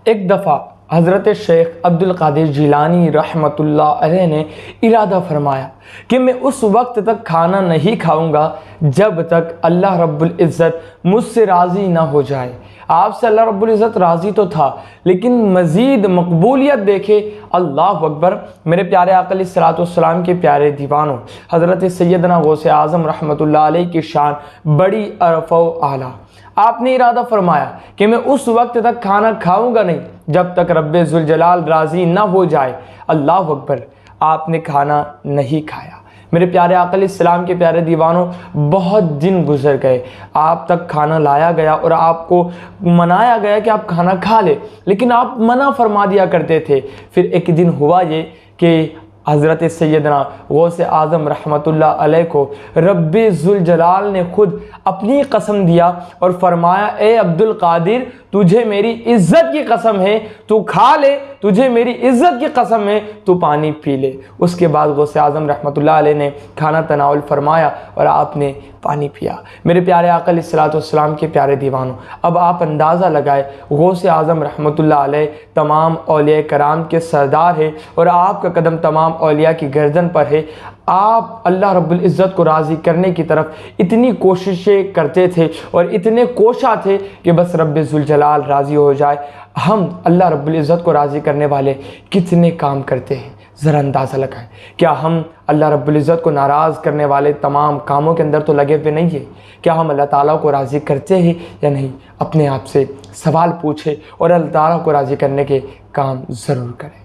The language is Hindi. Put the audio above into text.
एक दफ़ा हज़रत शेख अब्दुल कादिर जिलानी रहमतुल्लाह अलैह ने इरादा फरमाया कि मैं उस वक्त तक खाना नहीं खाऊंगा जब तक अल्लाह रब्बुल इज़्ज़त मुझसे राज़ी ना हो जाए। आपसे अल्लाह रब्बुल इज़्ज़त राज़ी तो था, लेकिन मज़ीद मकबूलियत देखे। अल्लाह अकबर। मेरे प्यारे आका अलैहिस्सलाम के प्यारे दीवानों, हज़रत सैयदना गौस आज़म रहमतुल्लाह अलैह की शान बड़ी अरफ़ व आला। आपने इरादा फरमाया कि मैं उस वक्त तक खाना खाऊंगा नहीं जब तक रब्बे ज़ुल जलाल राज़ी ना हो जाए। अल्लाह अकबर। आपने खाना नहीं खाया। मेरे प्यारे आका अलैहिस्सलाम के प्यारे दीवानों, बहुत दिन गुजर गए, आप तक खाना लाया गया और आपको मनाया गया कि आप खाना खा ले, लेकिन आप मना फरमा दिया करते थे। फिर एक दिन हुआ ये कि हज़रत सैयदना गौस आज़म रहमतुल्लाह अलैह को रब्बे ज़ुल जलाल ने खुद अपनी कसम दिया और फरमाया, ए अब्दुल कादिर, तुझे मेरी इज़्ज़त की कसम है, तू खा ले, तुझे मेरी इज़्ज़त की कसम है, तू पानी पी ले। उसके बाद गौस आज़म रहमतुल्लाह अलैह ने खाना तनावल फरमाया और आपने पानी पिया। मेरे प्यारे आका अलैहिस्सलाम के प्यारे दीवानों, अब आप अंदाज़ा लगाए, गौस आज़म रहमतुल्लाह अलैह तमाम औलिया कराम के सरदार है और आपका कदम तमाम औलिया की गर्दन पर है। आप अल्लाह रब्बुल इज़्ज़त को राज़ी करने की तरफ इतनी कोशिशें करते थे और इतने कोशा थे कि बस रब्बे ज़ुल जलाल राज़ी हो जाए। हम अल्लाह रब्बुल इज़्ज़त को राज़ी करने वाले कितने काम करते हैं, ज़रा अंदाज़ा लगाएं। क्या हम अल्लाह रब्बुल इज़्ज़त को नाराज़ करने वाले तमाम कामों के अंदर तो लगे हुए नहीं है? क्या हम अल्लाह ताला को राज़ी करते हैं या नहीं? अपने आप से सवाल पूछे और अल्लाह ताला को राज़ी करने के काम ज़रूर करें।